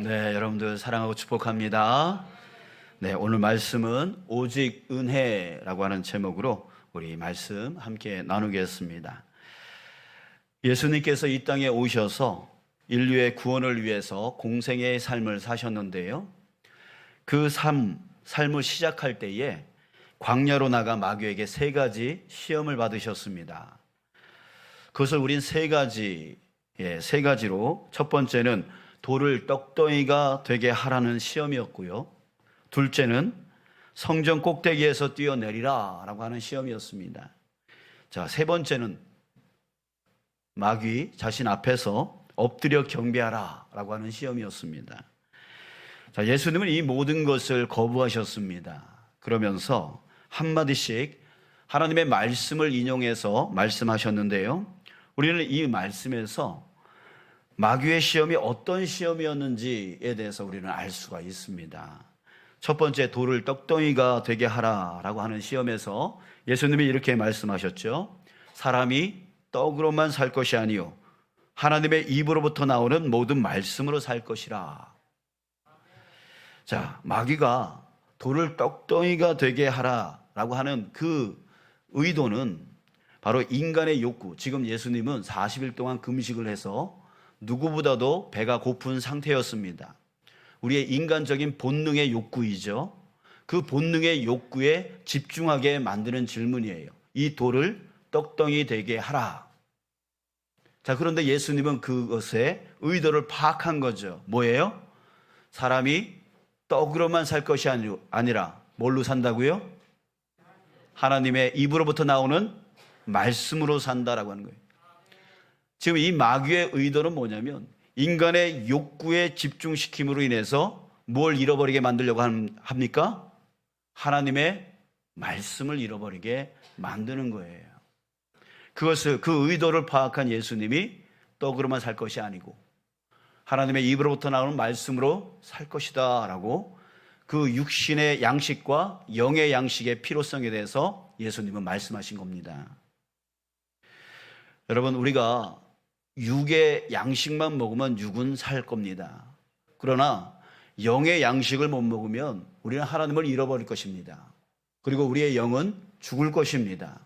네, 여러분들 사랑하고 축복합니다. 네, 오늘 말씀은 오직 은혜라고 하는 제목으로 우리 말씀 함께 나누겠습니다. 예수님께서 이 땅에 오셔서 인류의 구원을 위해서 공생애의 삶을 사셨는데요. 그 삶을 시작할 때에 광야로 나가 마귀에게 세 가지 시험을 받으셨습니다. 그것을 우린 세 가지로, 첫 번째는 돌을 떡덩이가 되게 하라는 시험이었고요. 둘째는 성전 꼭대기에서 뛰어내리라 라고 하는 시험이었습니다. 자, 세 번째는 마귀 자신 앞에서 엎드려 경배하라 라고 하는 시험이었습니다. 자, 예수님은 이 모든 것을 거부하셨습니다. 그러면서 한마디씩 하나님의 말씀을 인용해서 말씀하셨는데요. 우리는 이 말씀에서 마귀의 시험이 어떤 시험이었는지에 대해서 우리는 알 수가 있습니다. 첫 번째, 돌을 떡덩이가 되게 하라라고 하는 시험에서 예수님이 이렇게 말씀하셨죠. 사람이 떡으로만 살 것이 아니요 하나님의 입으로부터 나오는 모든 말씀으로 살 것이라. 자, 마귀가 돌을 떡덩이가 되게 하라라고 하는 그 의도는 바로 인간의 욕구. 지금 예수님은 40일 동안 금식을 해서 누구보다도 배가 고픈 상태였습니다. 우리의 인간적인 본능의 욕구이죠. 그 본능의 욕구에 집중하게 만드는 질문이에요. 이 돌을 떡덩이 되게 하라. 자, 그런데 예수님은 그것의 의도를 파악한 거죠. 뭐예요? 사람이 떡으로만 살 것이 아니라 뭘로 산다고요? 하나님의 입으로부터 나오는 말씀으로 산다라고 하는 거예요. 지금 이 마귀의 의도는 뭐냐면 인간의 욕구에 집중시킴으로 인해서 뭘 잃어버리게 만들려고 합니까? 하나님의 말씀을 잃어버리게 만드는 거예요. 그 의도를 파악한 예수님이 떡으로만 살 것이 아니고 하나님의 입으로부터 나오는 말씀으로 살 것이다 라고 그 육신의 양식과 영의 양식의 필요성에 대해서 예수님은 말씀하신 겁니다. 여러분, 우리가 육의 양식만 먹으면 육은 살 겁니다. 그러나 영의 양식을 못 먹으면 우리는 하나님을 잃어버릴 것입니다. 그리고 우리의 영은 죽을 것입니다.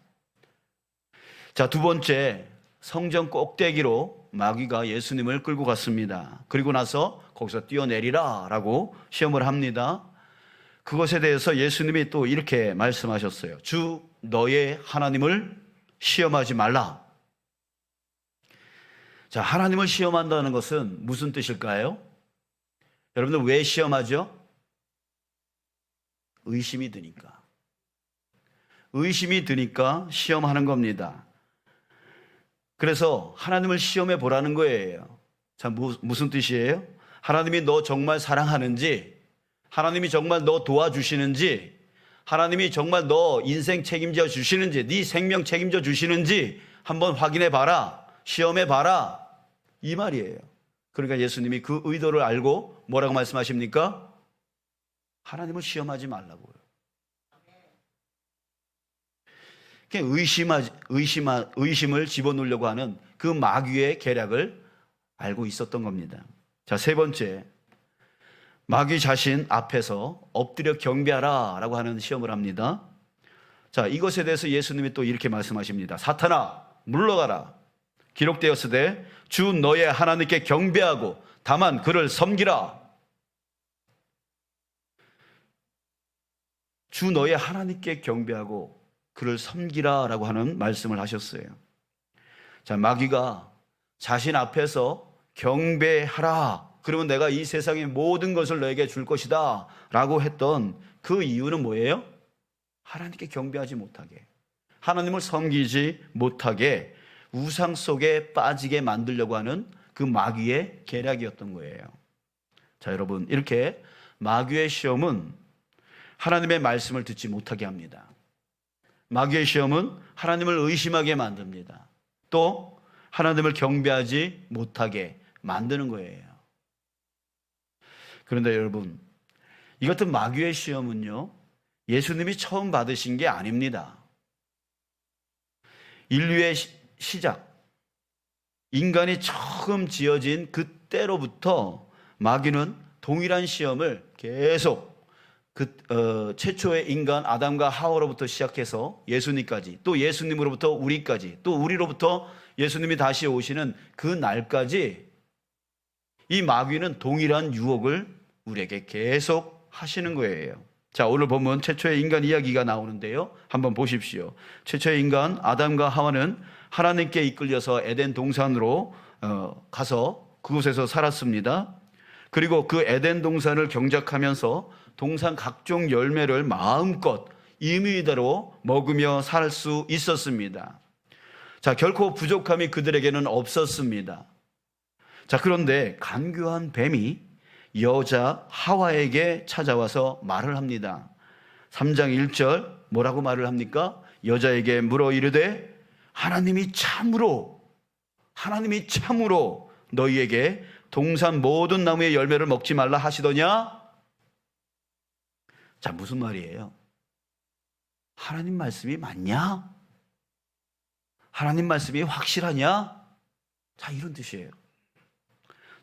자, 두 번째, 성전 꼭대기로 마귀가 예수님을 끌고 갔습니다. 그리고 나서 거기서 뛰어내리라 라고 시험을 합니다. 그것에 대해서 예수님이 또 이렇게 말씀하셨어요. 주 너의 하나님을 시험하지 말라. 자, 하나님을 시험한다는 것은 무슨 뜻일까요? 여러분들 왜 시험하죠? 의심이 드니까. 의심이 드니까 시험하는 겁니다. 그래서 하나님을 시험해 보라는 거예요. 자, 무슨 뜻이에요? 하나님이 너 정말 사랑하는지, 하나님이 정말 너 도와주시는지, 하나님이 정말 너 인생 책임져 주시는지, 네 생명 책임져 주시는지 한번 확인해 봐라. 시험해 봐라. 이 말이에요. 그러니까 예수님이 그 의도를 알고 뭐라고 말씀하십니까? 하나님을 시험하지 말라고요. 의심을 집어넣으려고 하는 그 마귀의 계략을 알고 있었던 겁니다. 자, 세 번째, 마귀 자신 앞에서 엎드려 경배하라 라고 하는 시험을 합니다. 자, 이것에 대해서 예수님이 또 이렇게 말씀하십니다. 사탄아, 물러가라. 기록되었으되 주 너의 하나님께 경배하고 다만 그를 섬기라. 주 너의 하나님께 경배하고 그를 섬기라 라고 하는 말씀을 하셨어요. 자, 마귀가 자신 앞에서 경배하라. 그러면 내가 이 세상의 모든 것을 너에게 줄 것이다 라고 했던 그 이유는 뭐예요? 하나님께 경배하지 못하게, 하나님을 섬기지 못하게 우상 속에 빠지게 만들려고 하는 그 마귀의 계략이었던 거예요. 자, 여러분, 이렇게 마귀의 시험은 하나님의 말씀을 듣지 못하게 합니다. 마귀의 시험은 하나님을 의심하게 만듭니다. 또 하나님을 경배하지 못하게 만드는 거예요. 그런데 여러분, 이 같은 마귀의 시험은요, 예수님이 처음 받으신 게 아닙니다. 인류의 시작, 인간이 처음 지어진 그때로부터 마귀는 동일한 시험을 계속 최초의 인간 아담과 하와로부터 시작해서 예수님까지, 또 예수님으로부터 우리까지, 또 우리로부터 예수님이 다시 오시는 그 날까지 이 마귀는 동일한 유혹을 우리에게 계속 하시는 거예요. 자, 오늘 보면 최초의 인간 이야기가 나오는데요. 한번 보십시오. 최초의 인간 아담과 하와는 하나님께 이끌려서 에덴 동산으로 가서 그곳에서 살았습니다. 그리고 그 에덴 동산을 경작하면서 동산 각종 열매를 마음껏 임의대로 먹으며 살 수 있었습니다. 자, 결코 부족함이 그들에게는 없었습니다. 자, 그런데 간교한 뱀이 여자 하와에게 찾아와서 말을 합니다. 3장 1절 뭐라고 말을 합니까? 여자에게 물어 이르되 하나님이 참으로 너희에게 동산 모든 나무의 열매를 먹지 말라 하시더냐? 자, 무슨 말이에요? 하나님 말씀이 맞냐? 하나님 말씀이 확실하냐? 자, 이런 뜻이에요.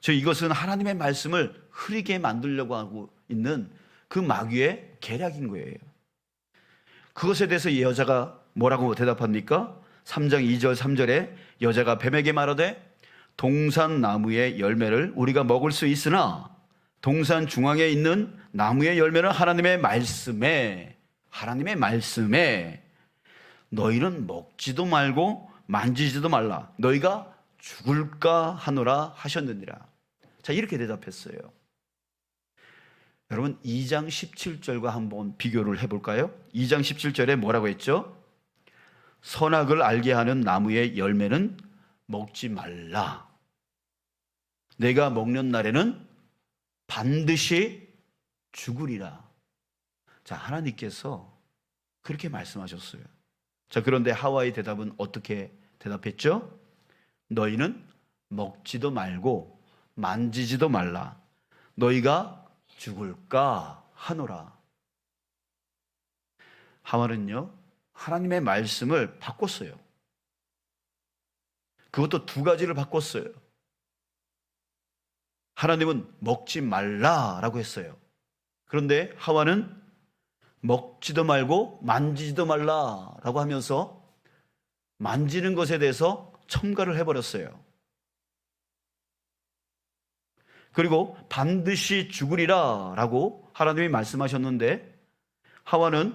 이것은 하나님의 말씀을 흐리게 만들려고 하고 있는 그 마귀의 계략인 거예요. 그것에 대해서 여자가 뭐라고 대답합니까? 3장 2절 3절에 여자가 뱀에게 말하되 동산 나무의 열매를 우리가 먹을 수 있으나 동산 중앙에 있는 나무의 열매는 하나님의 말씀에 너희는 먹지도 말고 만지지도 말라 너희가 죽을까 하노라 하셨느니라. 자, 이렇게 대답했어요. 여러분 2장 17절과 한번 비교를 해볼까요? 2장 17절에 뭐라고 했죠? 선악을 알게 하는 나무의 열매는 먹지 말라. 내가 먹는 날에는 반드시 죽으리라. 자, 하나님께서 그렇게 말씀하셨어요. 자, 그런데 하와의 대답은 어떻게 대답했죠? 너희는 먹지도 말고 만지지도 말라. 너희가 죽을까 하노라. 하와는요, 하나님의 말씀을 바꿨어요. 그것도 두 가지를 바꿨어요. 하나님은 먹지 말라라고 했어요. 그런데 하와는 먹지도 말고 만지지도 말라라고 하면서 만지는 것에 대해서 첨가를 해버렸어요. 그리고 반드시 죽으리라 라고 하나님이 말씀하셨는데 하와는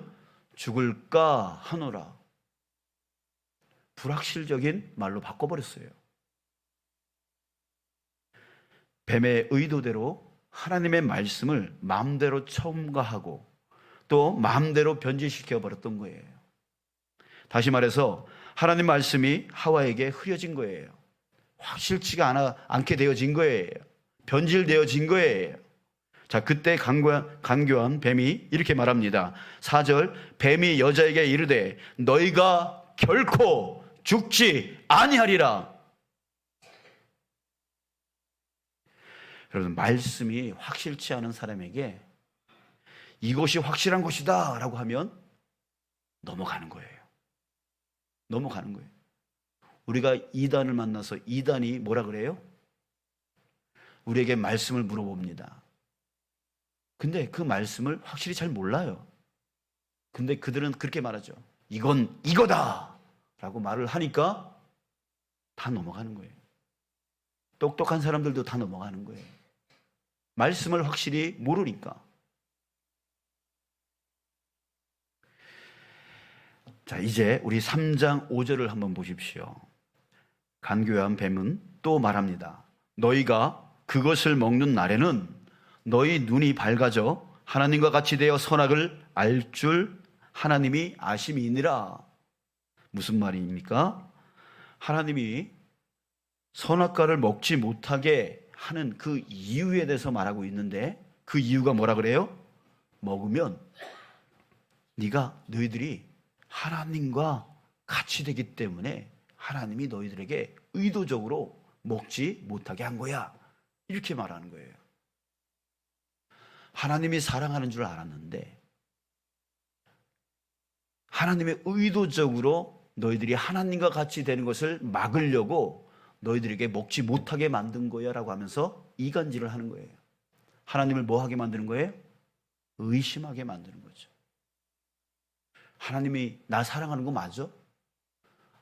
죽을까 하노라. 불확실적인 말로 바꿔버렸어요. 뱀의 의도대로 하나님의 말씀을 마음대로 첨가하고 또 마음대로 변질시켜 버렸던 거예요. 다시 말해서 하나님 말씀이 하와에게 흐려진 거예요. 확실치가 않게 되어진 거예요. 변질되어진 거예요. 자, 그때 간교한 뱀이 이렇게 말합니다. 4절 뱀이 여자에게 이르되 너희가 결코 죽지 아니하리라. 여러분, 말씀이 확실치 않은 사람에게 이것이 확실한 것이다 라고 하면 넘어가는 거예요. 넘어가는 거예요. 우리가 이단을 만나서 이단이 뭐라 그래요? 우리에게 말씀을 물어봅니다. 근데 그 말씀을 확실히 잘 몰라요. 근데 그들은 그렇게 말하죠. 이건 이거다 라고 말을 하니까 다 넘어가는 거예요. 똑똑한 사람들도 다 넘어가는 거예요. 말씀을 확실히 모르니까. 자, 이제 우리 3장 5절을 한번 보십시오. 간교한 뱀은 또 말합니다. 너희가 그것을 먹는 날에는 너희 눈이 밝아져 하나님과 같이 되어 선악을 알 줄 하나님이 아심이니라. 무슨 말입니까? 하나님이 선악과를 먹지 못하게 하는 그 이유에 대해서 말하고 있는데 그 이유가 뭐라 그래요? 먹으면 너희들이 하나님과 같이 되기 때문에 하나님이 너희들에게 의도적으로 먹지 못하게 한 거야. 이렇게 말하는 거예요. 하나님이 사랑하는 줄 알았는데 하나님의 의도적으로 너희들이 하나님과 같이 되는 것을 막으려고 너희들에게 먹지 못하게 만든 거야 라고 하면서 이간질을 하는 거예요. 하나님을 뭐 하게 만드는 거예요? 의심하게 만드는 거죠. 하나님이 나 사랑하는 거 맞아?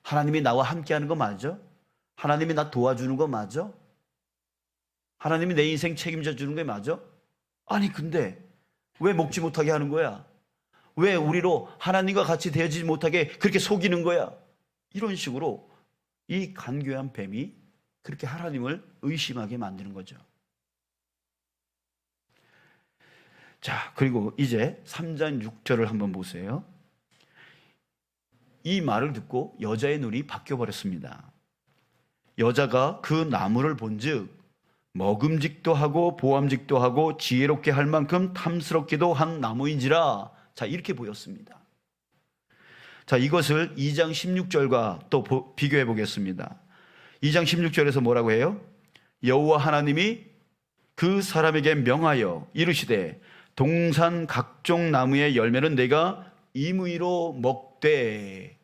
하나님이 나와 함께하는 거 맞아? 하나님이 나 도와주는 거 맞아? 하나님이 내 인생 책임져 주는 게 맞아? 아니 근데 왜 먹지 못하게 하는 거야? 왜 우리로 하나님과 같이 되어지지 못하게 그렇게 속이는 거야? 이런 식으로 이 간교한 뱀이 그렇게 하나님을 의심하게 만드는 거죠. 자, 그리고 이제 3장 6절을 한번 보세요. 이 말을 듣고 여자의 눈이 바뀌어버렸습니다. 여자가 그 나무를 본즉 먹음직도 하고 보암직도 하고 지혜롭게 할 만큼 탐스럽기도 한 나무인지라. 자, 이렇게 보였습니다. 자, 이것을 2장 16절과 또 비교해 보겠습니다. 2장 16절에서 뭐라고 해요? 여호와 하나님이 그 사람에게 명하여 이르시되 동산 각종 나무의 열매는 내가 임의로 먹되,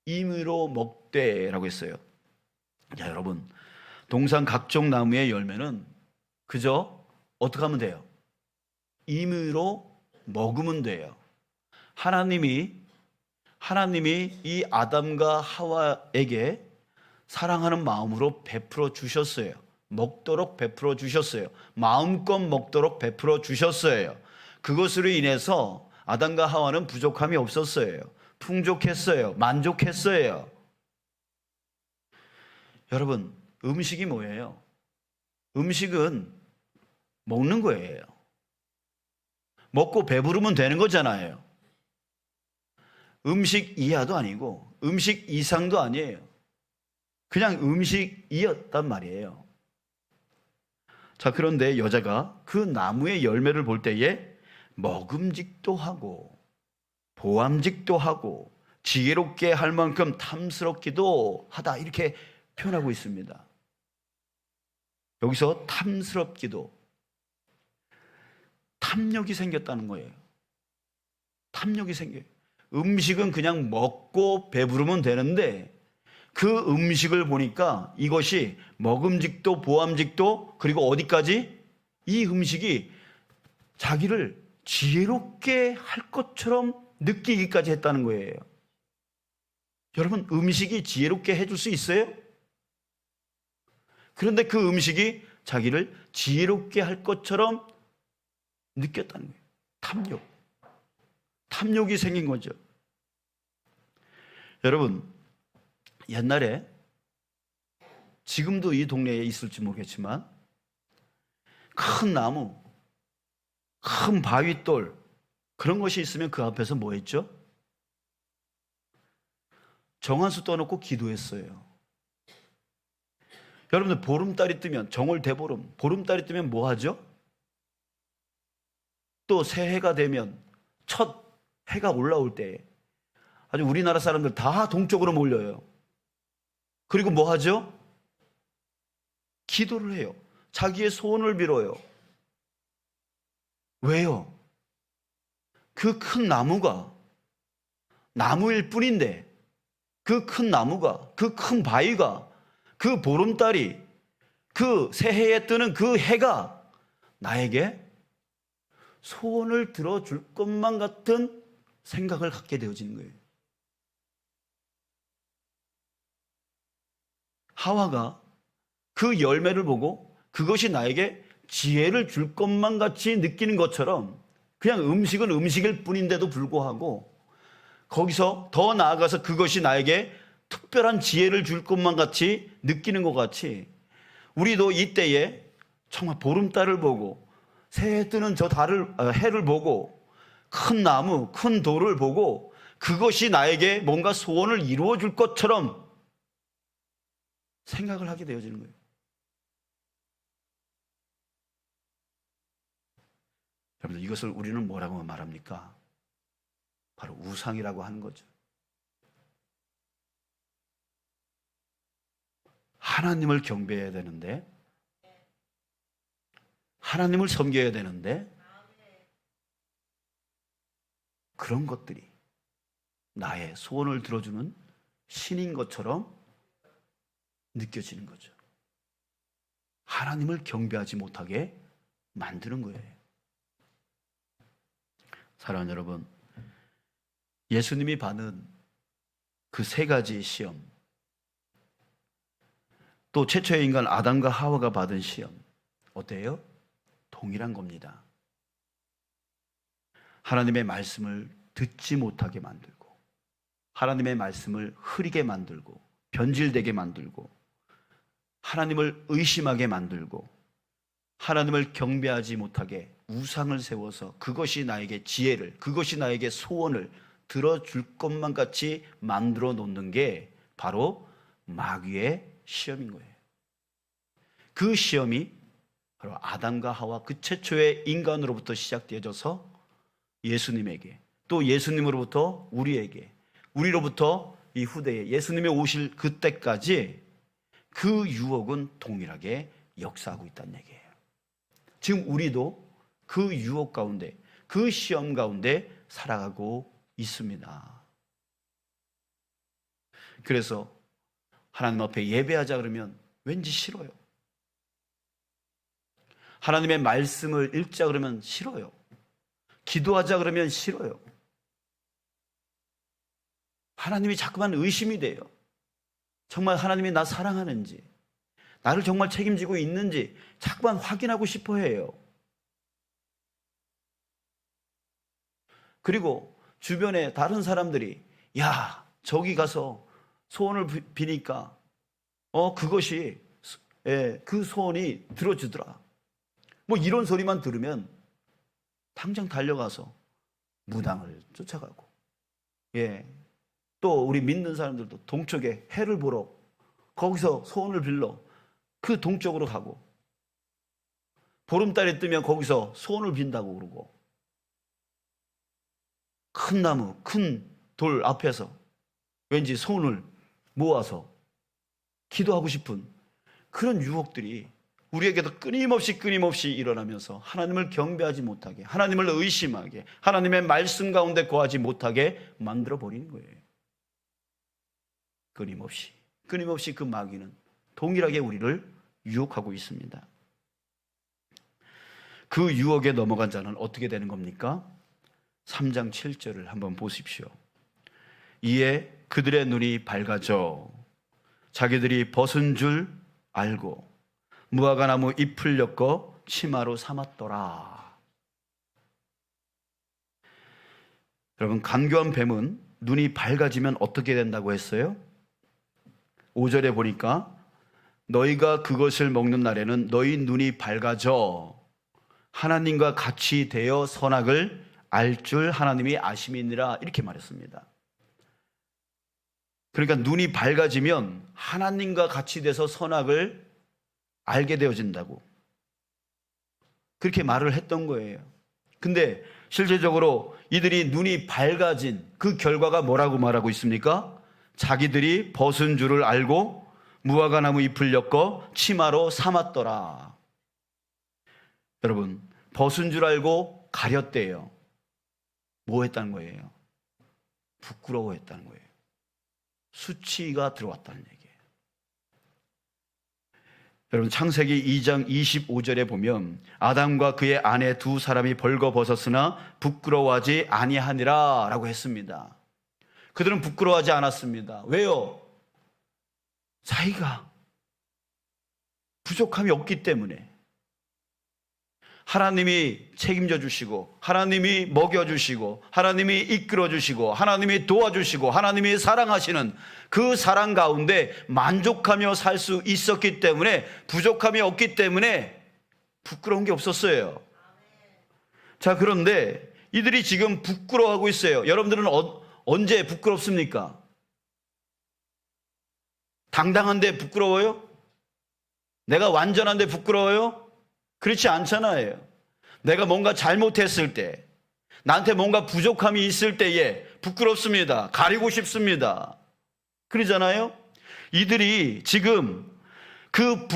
임의로 먹되라고 했어요. 자, 여러분, 동산 각종 나무의 열매는 그저 어떻게 하면 돼요? 임의로 먹으면 돼요. 하나님이 이 아담과 하와에게 사랑하는 마음으로 베풀어 주셨어요. 먹도록 베풀어 주셨어요. 마음껏 먹도록 베풀어 주셨어요. 그것으로 인해서 아담과 하와는 부족함이 없었어요. 풍족했어요. 만족했어요. 여러분, 음식이 뭐예요? 음식은 먹는 거예요. 먹고 배부르면 되는 거잖아요. 음식 이하도 아니고 음식 이상도 아니에요. 그냥 음식이었단 말이에요. 자, 그런데 여자가 그 나무의 열매를 볼 때에 먹음직도 하고 보암직도 하고 지혜롭게 할 만큼 탐스럽기도 하다, 이렇게 표현하고 있습니다. 여기서 탐스럽기도, 탐욕이 생겼다는 거예요. 탐욕이 생겨요. 음식은 그냥 먹고 배부르면 되는데 그 음식을 보니까 이것이 먹음직도 보암직도, 그리고 어디까지? 이 음식이 자기를 지혜롭게 할 것처럼 느끼기까지 했다는 거예요. 여러분, 음식이 지혜롭게 해줄 수 있어요? 그런데 그 음식이 자기를 지혜롭게 할 것처럼 느꼈다는 거예요. 탐욕. 탐욕이 생긴 거죠. 여러분, 옛날에, 지금도 이 동네에 있을지 모르겠지만, 큰 나무, 큰 바위돌, 그런 것이 있으면 그 앞에서 뭐 했죠? 정한수 떠놓고 기도했어요. 여러분들, 보름달이 뜨면, 정월 대보름, 보름달이 뜨면 뭐 하죠? 또 새해가 되면, 첫 해가 올라올 때 아주 우리나라 사람들 다 동쪽으로 몰려요. 그리고 뭐 하죠? 기도를 해요. 자기의 소원을 빌어요. 왜요? 그 큰 나무가 나무일 뿐인데, 그 큰 나무가, 그 큰 바위가, 그 보름달이, 그 새해에 뜨는 그 해가 나에게 소원을 들어줄 것만 같은 생각을 갖게 되어지는 거예요. 하와가 그 열매를 보고 그것이 나에게 지혜를 줄 것만 같이 느끼는 것처럼, 그냥 음식은 음식일 뿐인데도 불구하고 거기서 더 나아가서 그것이 나에게 특별한 지혜를 줄 것만 같이 느끼는 것 같이, 우리도 이때에 정말 보름달을 보고 새해 뜨는 저 해를 보고 큰 나무, 큰 돌을 보고 그것이 나에게 뭔가 소원을 이루어 줄 것처럼 생각을 하게 되어지는 거예요. 여러분들, 이것을 우리는 뭐라고 말합니까? 바로 우상이라고 하는 거죠. 하나님을 경배해야 되는데, 하나님을 섬겨야 되는데, 그런 것들이 나의 소원을 들어주는 신인 것처럼 느껴지는 거죠. 하나님을 경배하지 못하게 만드는 거예요. 사랑하는 여러분, 예수님이 받은 그 세 가지 시험, 또 최초의 인간 아담과 하와가 받은 시험, 어때요? 동일한 겁니다. 하나님의 말씀을 듣지 못하게 만들고, 하나님의 말씀을 흐리게 만들고, 변질되게 만들고, 하나님을 의심하게 만들고, 하나님을 경배하지 못하게 우상을 세워서 그것이 나에게 지혜를, 그것이 나에게 소원을 들어줄 것만 같이 만들어 놓는 게 바로 마귀의 시험인 거예요. 그 시험이 바로 아담과 하와 그 최초의 인간으로부터 시작되어져서 예수님에게, 또 예수님으로부터 우리에게, 우리로부터 이 후대에 예수님이 오실 그때까지 그 유혹은 동일하게 역사하고 있다는 얘기예요. 지금 우리도 그 유혹 가운데, 그 시험 가운데 살아가고 있습니다. 그래서 하나님 앞에 예배하자 그러면 왠지 싫어요. 하나님의 말씀을 읽자 그러면 싫어요. 기도하자 그러면 싫어요. 하나님이 자꾸만 의심이 돼요. 정말 하나님이 나 사랑하는지, 나를 정말 책임지고 있는지 자꾸만 확인하고 싶어 해요. 그리고 주변에 다른 사람들이 야, 저기 가서 소원을 비니까 그것이 그 소원이 들어주더라. 뭐 이런 소리만 들으면 당장 달려가서 무당을 쫓아가고, 또 우리 믿는 사람들도 동쪽에 해를 보러 거기서 소원을 빌러 그 동쪽으로 가고, 보름달이 뜨면 거기서 소원을 빈다고 그러고, 큰 나무, 큰 돌 앞에서 왠지 소원을 모아서 기도하고 싶은 그런 유혹들이 우리에게도 끊임없이 일어나면서 하나님을 경배하지 못하게, 하나님을 의심하게, 하나님의 말씀 가운데 거하지 못하게 만들어 버리는 거예요. 끊임없이 그 마귀는 동일하게 우리를 유혹하고 있습니다. 그 유혹에 넘어간 자는 어떻게 되는 겁니까? 3장 7절을 한번 보십시오. 이에 그들의 눈이 밝아져 자기들이 벗은 줄 알고 무화과나무 잎을 엮어 치마로 삼았더라. 여러분, 간교한 뱀은 눈이 밝아지면 어떻게 된다고 했어요? 5절에 보니까 너희가 그것을 먹는 날에는 너희 눈이 밝아져 하나님과 같이 되어 선악을 알 줄 하나님이 아심이니라, 이렇게 말했습니다. 그러니까 눈이 밝아지면 하나님과 같이 돼서 선악을 알게 되어진다고 그렇게 말을 했던 거예요. 근데 실제적으로 이들이 눈이 밝아진 그 결과가 뭐라고 말하고 있습니까? 자기들이 벗은 줄을 알고 무화과나무 잎을 엮어 치마로 삼았더라. 여러분, 벗은 줄 알고 가렸대요. 뭐 했다는 거예요? 부끄러워했다는 거예요. 수치가 들어왔다는 얘기예요. 여러분, 창세기 2장 25절에 보면 아담과 그의 아내 두 사람이 벌거벗었으나 부끄러워하지 아니하니라 라고 했습니다. 그들은 부끄러워하지 않았습니다. 왜요? 자기가 부족함이 없기 때문에 하나님이 책임져 주시고, 하나님이 먹여 주시고, 하나님이 이끌어 주시고, 하나님이 도와주시고, 하나님이 사랑하시는 그 사랑 가운데 만족하며 살 수 있었기 때문에, 부족함이 없기 때문에 부끄러운 게 없었어요. 자, 그런데 이들이 지금 부끄러워하고 있어요. 여러분들은 언제 부끄럽습니까? 당당한데 부끄러워요? 내가 완전한데 부끄러워요? 그렇지 않잖아요. 내가 뭔가 잘못했을 때, 나한테 뭔가 부족함이 있을 때에 부끄럽습니다. 가리고 싶습니다. 그러잖아요. 이들이 지금 그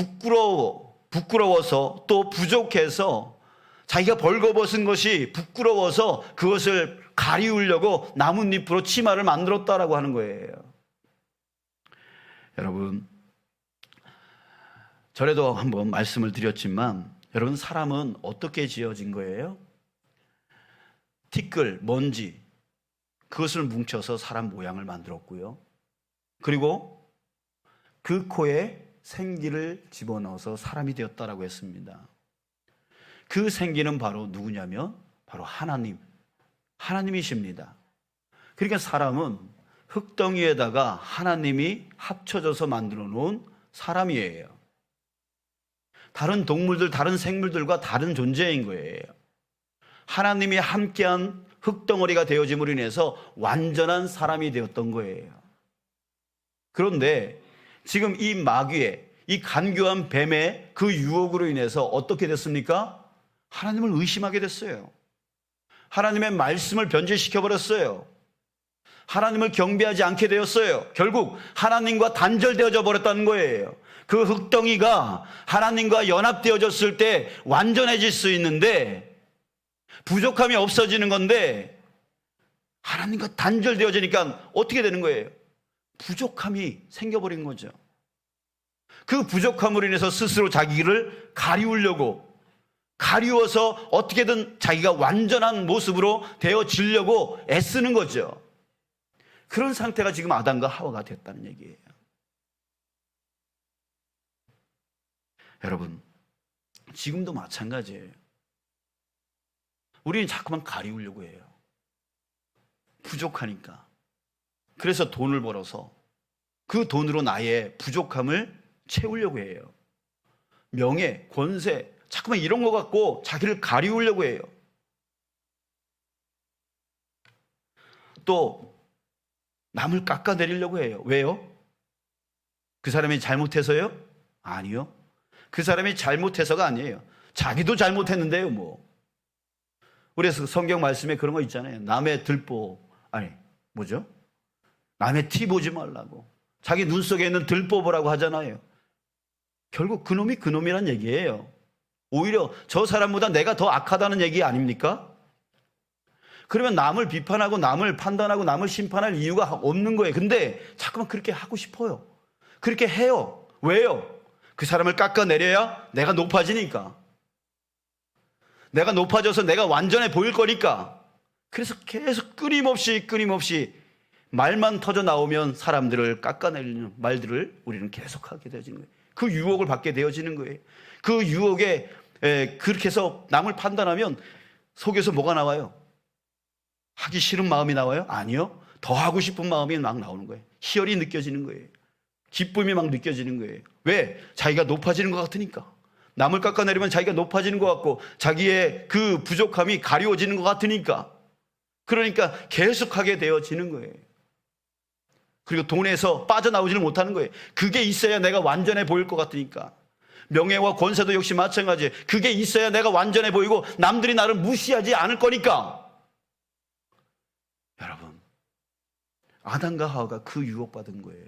부끄러워서 또 부족해서 자기가 벌거벗은 것이 부끄러워서 그것을 가리우려고 나뭇잎으로 치마를 만들었다라고 하는 거예요. 여러분, 전에도 한번 말씀을 드렸지만 여러분, 사람은 어떻게 지어진 거예요? 티끌, 먼지, 그것을 뭉쳐서 사람 모양을 만들었고요. 그리고 그 코에 생기를 집어넣어서 사람이 되었다라고 했습니다. 그 생기는 바로 누구냐면 바로 하나님이십니다. 그러니까 사람은 흙덩이에다가 하나님이 합쳐져서 만들어 놓은 사람이에요. 다른 동물들, 다른 생물들과 다른 존재인 거예요. 하나님이 함께한 흙덩어리가 되어짐으로 인해서 완전한 사람이 되었던 거예요. 그런데 지금 이 마귀의, 이 간교한 뱀의 그 유혹으로 인해서 어떻게 됐습니까? 하나님을 의심하게 됐어요. 하나님의 말씀을 변질시켜버렸어요. 하나님을 경배하지 않게 되었어요. 결국 하나님과 단절되어져 버렸다는 거예요. 그 흙덩이가 하나님과 연합되어졌을 때 완전해질 수 있는데, 부족함이 없어지는 건데 하나님과 단절되어지니까 어떻게 되는 거예요? 부족함이 생겨버린 거죠. 그 부족함으로 인해서 스스로 자기를 가리워서 어떻게든 자기가 완전한 모습으로 되어지려고 애쓰는 거죠. 그런 상태가 지금 아담과 하와가 됐다는 얘기예요. 여러분, 지금도 마찬가지예요. 우리는 자꾸만 가리우려고 해요. 부족하니까. 그래서 돈을 벌어서 그 돈으로 나의 부족함을 채우려고 해요. 명예, 권세, 자꾸만 이런 거 갖고 자기를 가리우려고 해요. 또 남을 깎아내리려고 해요. 왜요? 그 사람이 잘못해서요? 아니요. 그 사람이 잘못해서가 아니에요. 자기도 잘못했는데요, 뭐. 그래서 성경 말씀에 그런 거 있잖아요. 남의 남의 티 보지 말라고. 자기 눈 속에 있는 들보 보라고 하잖아요. 결국 그놈이 그놈이란 얘기예요. 오히려 저 사람보다 내가 더 악하다는 얘기 아닙니까? 그러면 남을 비판하고 남을 판단하고 남을 심판할 이유가 없는 거예요. 근데 자꾸만 그렇게 하고 싶어요. 그렇게 해요. 왜요? 그 사람을 깎아내려야 내가 높아지니까. 내가 높아져서 내가 완전해 보일 거니까. 그래서 계속 끊임없이 말만 터져 나오면 사람들을 깎아내리는 말들을 우리는 계속하게 되어지는 거예요. 그 유혹을 받게 되어지는 거예요. 그 유혹에 그렇게 해서 남을 판단하면 속에서 뭐가 나와요? 하기 싫은 마음이 나와요? 아니요. 더 하고 싶은 마음이 막 나오는 거예요. 희열이 느껴지는 거예요. 기쁨이 막 느껴지는 거예요. 왜? 자기가 높아지는 것 같으니까. 남을 깎아내리면 자기가 높아지는 것 같고 자기의 그 부족함이 가리워지는 것 같으니까. 그러니까 계속하게 되어지는 거예요. 그리고 돈에서 빠져나오지를 못하는 거예요. 그게 있어야 내가 완전해 보일 것 같으니까. 명예와 권세도 역시 마찬가지예요. 그게 있어야 내가 완전해 보이고 남들이 나를 무시하지 않을 거니까. 여러분, 아담과 하와가 그 유혹받은 거예요.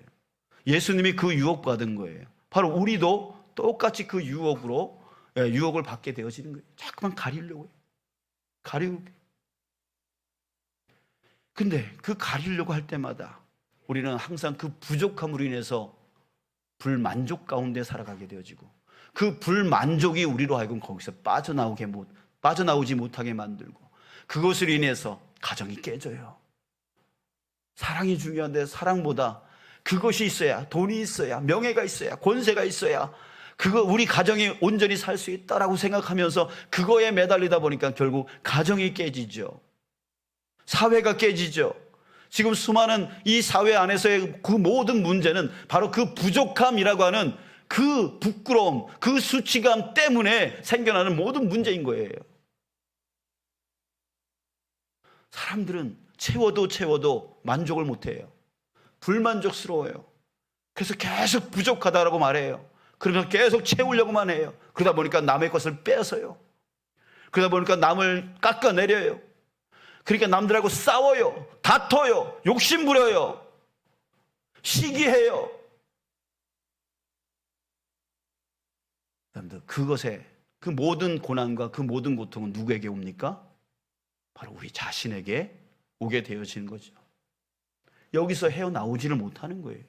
예수님이 그 유혹받은 거예요. 바로 우리도 똑같이 그 유혹을 받게 되어지는 거예요. 자꾸만 가리려고 해요. 가리고. 근데 그 가리려고 할 때마다 우리는 항상 그 부족함으로 인해서 불만족 가운데 살아가게 되어지고, 그 불만족이 우리로 하여금 거기서 빠져나오지 못하게 만들고, 그것으로 인해서 가정이 깨져요. 사랑이 중요한데 사랑보다 그것이 있어야, 돈이 있어야, 명예가 있어야, 권세가 있어야 우리 가정이 온전히 살 수 있다라고 생각하면서 그거에 매달리다 보니까 결국 가정이 깨지죠. 사회가 깨지죠. 지금 수많은 이 사회 안에서의 그 모든 문제는 바로 그 부족함이라고 하는 그 부끄러움, 그 수치감 때문에 생겨나는 모든 문제인 거예요. 사람들은 채워도 만족을 못해요. 불만족스러워요. 그래서 계속 부족하다라고 말해요. 그러면서 계속 채우려고만 해요. 그러다 보니까 남의 것을 뺏어요. 그러다 보니까 남을 깎아내려요. 그러니까 남들하고 싸워요. 다퉈요. 욕심부려요. 시기해요. 여러분들, 그 모든 고난과 그 모든 고통은 누구에게 옵니까? 바로 우리 자신에게 오게 되어지는 거죠. 여기서 헤어나오지를 못하는 거예요.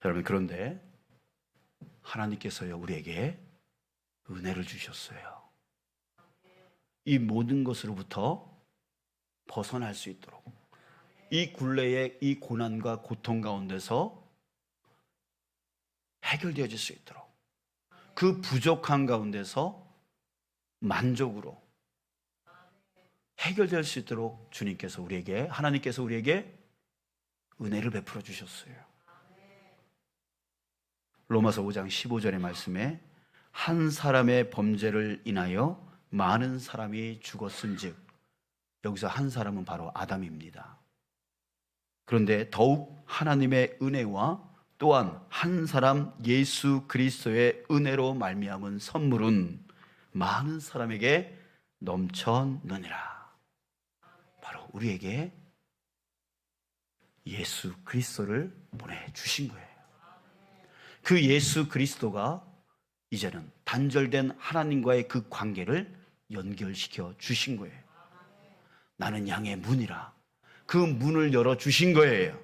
여러분, 그런데 하나님께서요, 우리에게 은혜를 주셨어요. 이 모든 것으로부터 벗어날 수 있도록, 이 굴레의 이 고난과 고통 가운데서 해결되어질 수 있도록, 그 부족한 가운데서 만족으로 해결될 수 있도록 주님께서 우리에게, 하나님께서 우리에게 은혜를 베풀어 주셨어요. 로마서 5장 15절의 말씀에 한 사람의 범죄를 인하여 많은 사람이 죽었은즉, 여기서 한 사람은 바로 아담입니다. 그런데 더욱 하나님의 은혜와 또한 한 사람 예수 그리스도의 은혜로 말미암은 선물은 많은 사람에게 넘쳐느니라. 바로 우리에게 예수 그리스도를 보내주신 거예요. 그 예수 그리스도가 이제는 단절된 하나님과의 그 관계를 연결시켜 주신 거예요. 나는 양의 문이라. 그 문을 열어주신 거예요.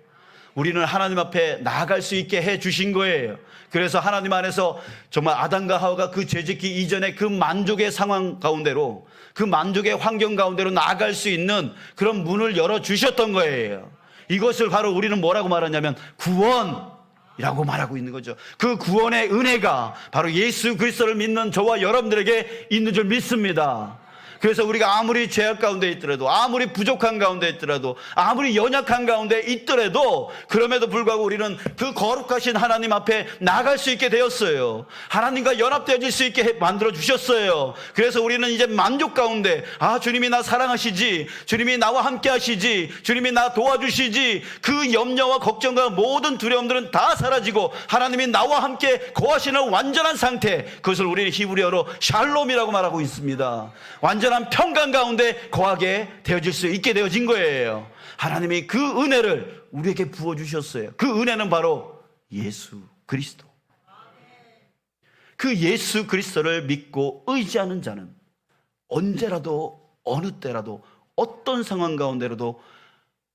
우리는 하나님 앞에 나아갈 수 있게 해주신 거예요. 그래서 하나님 안에서 정말 아담과 하와가 그 죄짓기 이전에 그 만족의 상황 가운데로, 그 만족의 환경 가운데로 나아갈 수 있는 그런 문을 열어주셨던 거예요. 이것을 바로 우리는 뭐라고 말하냐면 구원이라고 말하고 있는 거죠. 그 구원의 은혜가 바로 예수 그리스도를 믿는 저와 여러분들에게 있는 줄 믿습니다. 그래서 우리가 아무리 죄악 가운데 있더라도, 아무리 부족한 가운데 있더라도, 아무리 연약한 가운데 있더라도, 그럼에도 불구하고 우리는 그 거룩하신 하나님 앞에 나갈 수 있게 되었어요. 하나님과 연합되어질 수 있게 만들어 주셨어요. 그래서 우리는 이제 만족 가운데, 주님이 나 사랑하시지, 주님이 나와 함께 하시지, 주님이 나 도와주시지, 그 염려와 걱정과 모든 두려움들은 다 사라지고 하나님이 나와 함께 거하시는 완전한 상태, 그것을 우리는 히브리어로 샬롬이라고 말하고 있습니다. 완전한 평강 가운데 거하게 되어질 수 있게 되어진 거예요. 하나님이 그 은혜를 우리에게 부어주셨어요. 그 은혜는 바로 예수 그리스도. 그 예수 그리스도를 믿고 의지하는 자는 언제라도, 어느 때라도, 어떤 상황 가운데라도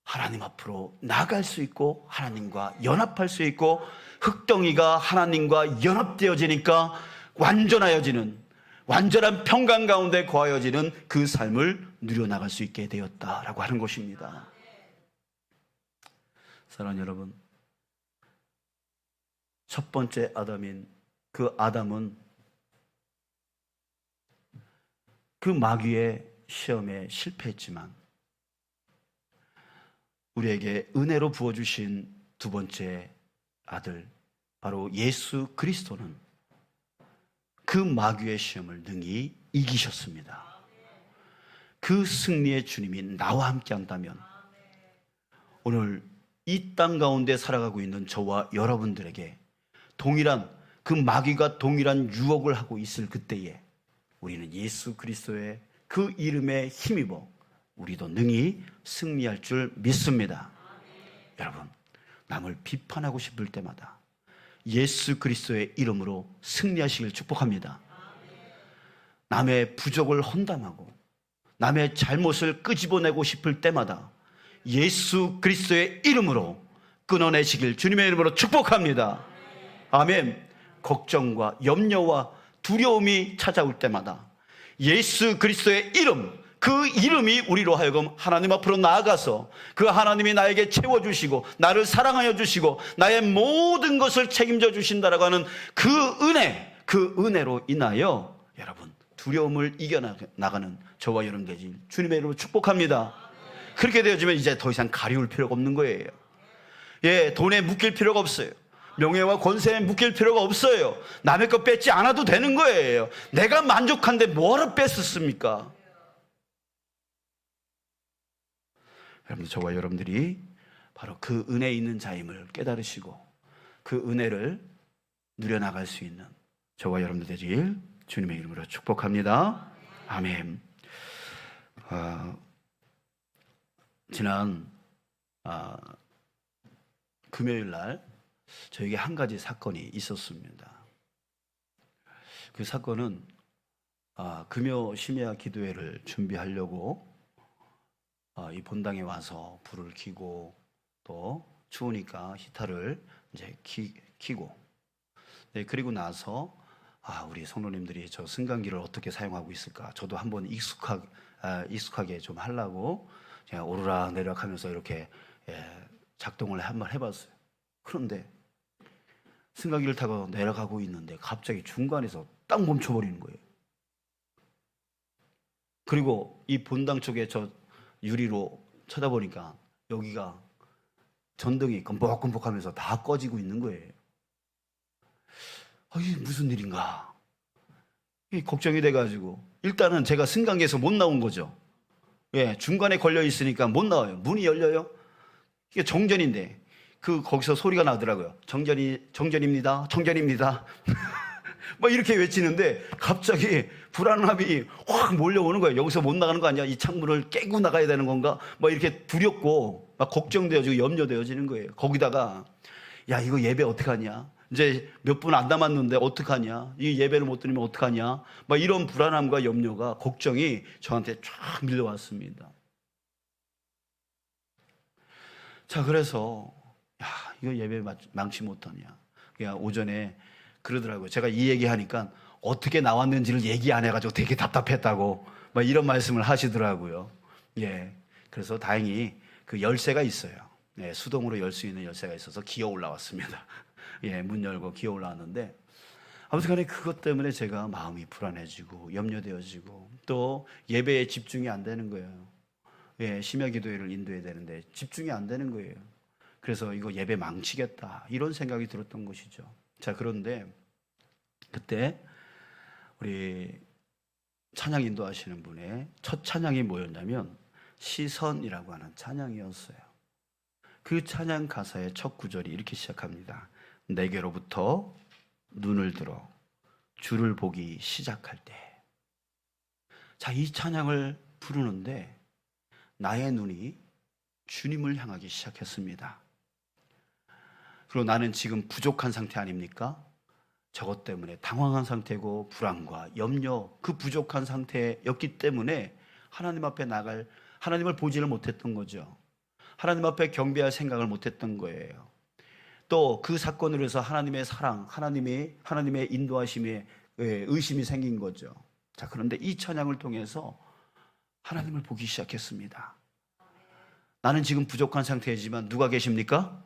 하나님 앞으로 나갈 수 있고 하나님과 연합할 수 있고, 흙덩이가 하나님과 연합되어지니까 완전하여지는, 완전한 평강 가운데 거하여지는 그 삶을 누려나갈 수 있게 되었다라고 하는 것입니다. 사랑하는 여러분, 첫 번째 아담인 그 아담은 그 마귀의 시험에 실패했지만, 우리에게 은혜로 부어주신 두 번째 아들, 바로 예수 그리스도는 그 마귀의 시험을 능히 이기셨습니다. 그 승리의 주님이 나와 함께 한다면, 오늘 이 땅 가운데 살아가고 있는 저와 여러분들에게 동일한, 그 마귀가 동일한 유혹을 하고 있을 그때에 우리는 예수 그리스도의 그 이름에 힘입어 우리도 능히 승리할 줄 믿습니다. 여러분, 남을 비판하고 싶을 때마다 예수 그리스도의 이름으로 승리하시길 축복합니다. 남의 부족을 헌담하고 남의 잘못을 끄집어내고 싶을 때마다 예수 그리스도의 이름으로 끊어내시길 주님의 이름으로 축복합니다. 아멘. 걱정과 염려와 두려움이 찾아올 때마다 예수 그리스도의 이름, 그 이름이 우리로 하여금 하나님 앞으로 나아가서 그 하나님이 나에게 채워주시고 나를 사랑하여 주시고 나의 모든 것을 책임져 주신다라고 하는 그 은혜, 그 은혜로 인하여 여러분 두려움을 이겨나가는 저와 여러분 되지 주님의 이름으로 축복합니다. 그렇게 되어지면 이제 더 이상 가리울 필요가 없는 거예요. 돈에 묶일 필요가 없어요. 명예와 권세에 묶일 필요가 없어요. 남의 것 뺏지 않아도 되는 거예요. 내가 만족한데 뭐하러 뺐었습니까? 여러분, 저와 여러분들이 바로 그 은혜 있는 자임을 깨달으시고 그 은혜를 누려나갈 수 있는 저와 여러분들 되길 주님의 이름으로 축복합니다. 아멘. 지난 금요일 날 저에게 한 가지 사건이 있었습니다. 그 사건은 금요 심야 기도회를 준비하려고 이 본당에 와서 불을 켜고 또 추우니까 히터를 이제 키고, 네, 그리고 나서 우리 성도님들이 저 승강기를 어떻게 사용하고 있을까? 저도 한번 익숙하게 좀 하려고 제가 오르락 내리락 하면서 이렇게 작동을 한번 해봤어요. 그런데 승강기를 타고 내려가고 있는데 갑자기 중간에서 딱 멈춰버리는 거예요. 그리고 이 본당 쪽에 저 유리로 쳐다보니까 여기가 전등이 껌뻑껌뻑하면서 다 꺼지고 있는 거예요. 이게 무슨 일인가? 이게 걱정이 돼가지고 일단은 제가 승강기에서 못 나온 거죠. 중간에 걸려 있으니까 못 나와요. 문이 열려요. 이게 정전인데 거기서 소리가 나더라고요. 정전입니다. 막 이렇게 외치는데 갑자기 불안함이 확 몰려오는 거예요. 여기서 못 나가는 거 아니야? 이 창문을 깨고 나가야 되는 건가? 막 이렇게 두렵고 막 걱정되어지고 염려되어지는 거예요. 거기다가 야, 이거 예배 어떡하냐? 이제 몇 분 안 남았는데 어떡하냐? 이 예배를 못 드리면 어떡하냐? 막 이런 불안함과 염려가, 걱정이 저한테 쫙 밀려왔습니다. 자, 그래서 이거 예배 망치 못하냐? 그냥 오전에 그러더라고요. 제가 이 얘기하니까 어떻게 나왔는지를 얘기 안 해가지고 되게 답답했다고 막 이런 말씀을 하시더라고요. 그래서 다행히 그 열쇠가 있어요. 수동으로 열 수 있는 열쇠가 있어서 기어 올라왔습니다. 문 열고 기어 올라왔는데 아무튼 간에 그것 때문에 제가 마음이 불안해지고 염려되어지고 또 예배에 집중이 안 되는 거예요. 심야 기도회를 인도해야 되는데 집중이 안 되는 거예요. 그래서 이거 예배 망치겠다 이런 생각이 들었던 것이죠. 자, 그런데 그때 우리 찬양 인도하시는 분의 첫 찬양이 뭐였냐면 시선이라고 하는 찬양이었어요. 그 찬양 가사의 첫 구절이 이렇게 시작합니다. 내게로부터 눈을 들어 주를 보기 시작할 때. 자, 이 찬양을 부르는데 나의 눈이 주님을 향하기 시작했습니다. 그리고 나는 지금 부족한 상태 아닙니까? 저것 때문에 당황한 상태고 불안과 염려, 그 부족한 상태였기 때문에 하나님 앞에 나갈, 하나님을 보지를 못했던 거죠. 하나님 앞에 경배할 생각을 못했던 거예요. 또 그 사건으로 해서 하나님의 사랑, 하나님의 인도하심에 의심이 생긴 거죠. 자, 그런데 이 찬양을 통해서 하나님을 보기 시작했습니다. 나는 지금 부족한 상태이지만 누가 계십니까?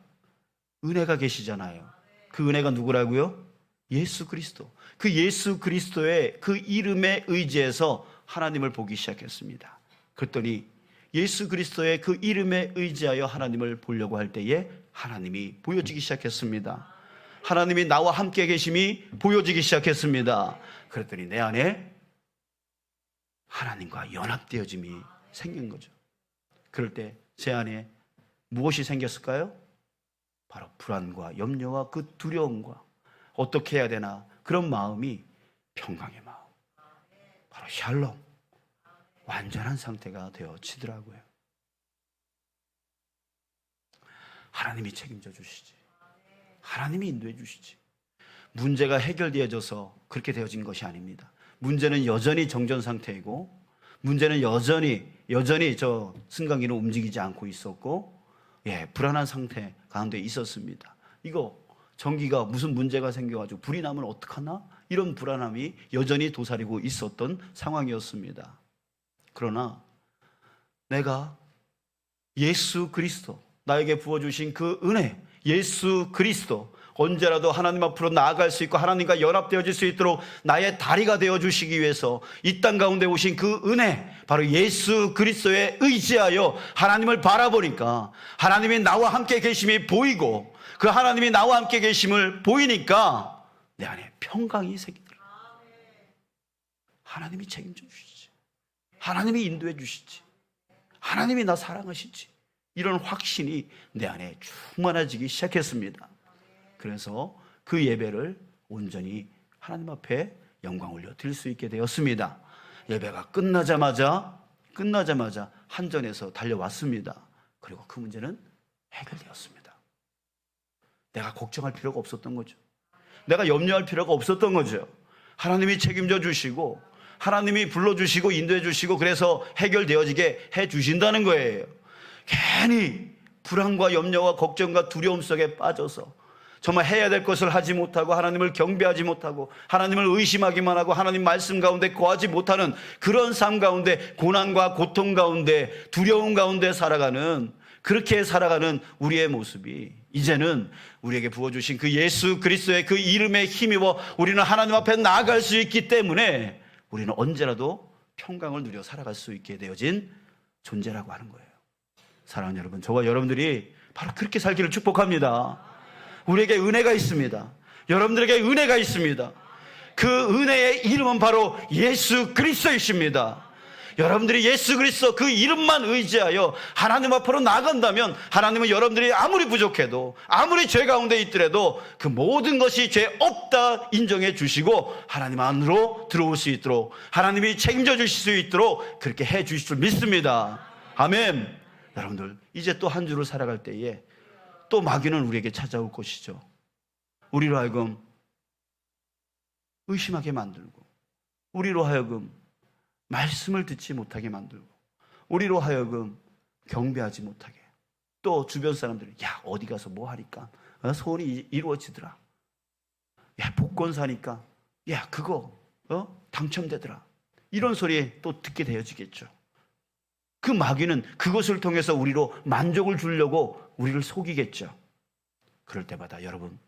은혜가 계시잖아요. 그 은혜가 누구라고요? 예수 그리스도. 그 예수 그리스도의 그 이름에 의지해서 하나님을 보기 시작했습니다. 그랬더니 예수 그리스도의 그 이름에 의지하여 하나님을 보려고 할 때에 하나님이 보여지기 시작했습니다. 하나님이 나와 함께 계심이 보여지기 시작했습니다. 그랬더니 내 안에 하나님과 연합되어짐이 생긴 거죠. 그럴 때 제 안에 무엇이 생겼을까요? 바로 불안과 염려와 그 두려움과 어떻게 해야 되나 그런 마음이 평강의 마음, 바로 샬롬, 완전한 상태가 되어지더라고요. 하나님이 책임져 주시지, 하나님이 인도해 주시지. 문제가 해결되어져서 그렇게 되어진 것이 아닙니다. 문제는 여전히 정전 상태이고, 문제는 여전히 저 승강기는 움직이지 않고 있었고, 불안한 상태 가운데 있었습니다. 이거 전기가 무슨 문제가 생겨가지고 불이 나면 어떡하나? 이런 불안함이 여전히 도사리고 있었던 상황이었습니다. 그러나 내가 예수 그리스도, 나에게 부어주신 그 은혜, 예수 그리스도, 언제라도 하나님 앞으로 나아갈 수 있고 하나님과 연합되어질 수 있도록 나의 다리가 되어주시기 위해서 이 땅 가운데 오신 그 은혜, 바로 예수 그리스도에 의지하여 하나님을 바라보니까 하나님이 나와 함께 계심이 보이고, 그 하나님이 나와 함께 계심을 보이니까 내 안에 평강이 생기더라. 하나님이 책임져 주시지, 하나님이 인도해 주시지, 하나님이 나 사랑하시지, 이런 확신이 내 안에 충만해지기 시작했습니다. 그래서 그 예배를 온전히 하나님 앞에 영광 올려 드릴 수 있게 되었습니다. 예배가 끝나자마자 한전에서 달려왔습니다. 그리고 그 문제는 해결되었습니다. 내가 걱정할 필요가 없었던 거죠. 내가 염려할 필요가 없었던 거죠. 하나님이 책임져 주시고 하나님이 불러주시고 인도해 주시고 그래서 해결되어지게 해 주신다는 거예요. 괜히 불안과 염려와 걱정과 두려움 속에 빠져서 정말 해야 될 것을 하지 못하고 하나님을 경배하지 못하고 하나님을 의심하기만 하고 하나님 말씀 가운데 거하지 못하는 그런 삶 가운데 고난과 고통 가운데 두려움 가운데 살아가는 그렇게 살아가는 우리의 모습이 이제는 우리에게 부어주신 그 예수 그리스도의 그 이름에 힘입어 우리는 하나님 앞에 나아갈 수 있기 때문에 우리는 언제라도 평강을 누려 살아갈 수 있게 되어진 존재라고 하는 거예요. 사랑하는 여러분, 저와 여러분들이 바로 그렇게 살기를 축복합니다. 우리에게 은혜가 있습니다. 여러분들에게 은혜가 있습니다. 그 은혜의 이름은 바로 예수 그리스도이십니다. 여러분들이 예수 그리스도 그 이름만 의지하여 하나님 앞으로 나간다면 하나님은 여러분들이 아무리 부족해도 아무리 죄 가운데 있더라도 그 모든 것이 죄 없다 인정해 주시고 하나님 안으로 들어올 수 있도록 하나님이 책임져 주실 수 있도록 그렇게 해 주실 줄 믿습니다. 아멘. 여러분들 이제 또 한 주를 살아갈 때에 또 마귀는 우리에게 찾아올 것이죠. 우리로 하여금 의심하게 만들고 우리로 하여금 말씀을 듣지 못하게 만들고 우리로 하여금 경배하지 못하게 또 주변 사람들이 야 어디 가서 뭐 하니까 소원이 이루어지더라. 야 복권 사니까 야 그거 당첨되더라. 이런 소리 또 듣게 되어지겠죠. 그 마귀는 그것을 통해서 우리로 만족을 주려고 우리를 속이겠죠. 그럴 때마다 여러분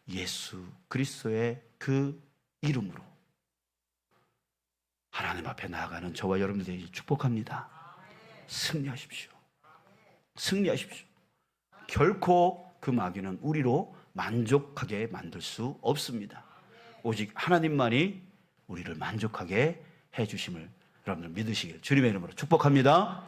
예수 그리스도의 그 이름으로 하나님 앞에 나아가는 저와 여러분들에게 축복합니다. 승리하십시오. 승리하십시오. 결코 그 마귀는 우리로 만족하게 만들 수 없습니다. 오직 하나님만이 우리를 만족하게 해주심을 여러분들 믿으시길 주님의 이름으로 축복합니다.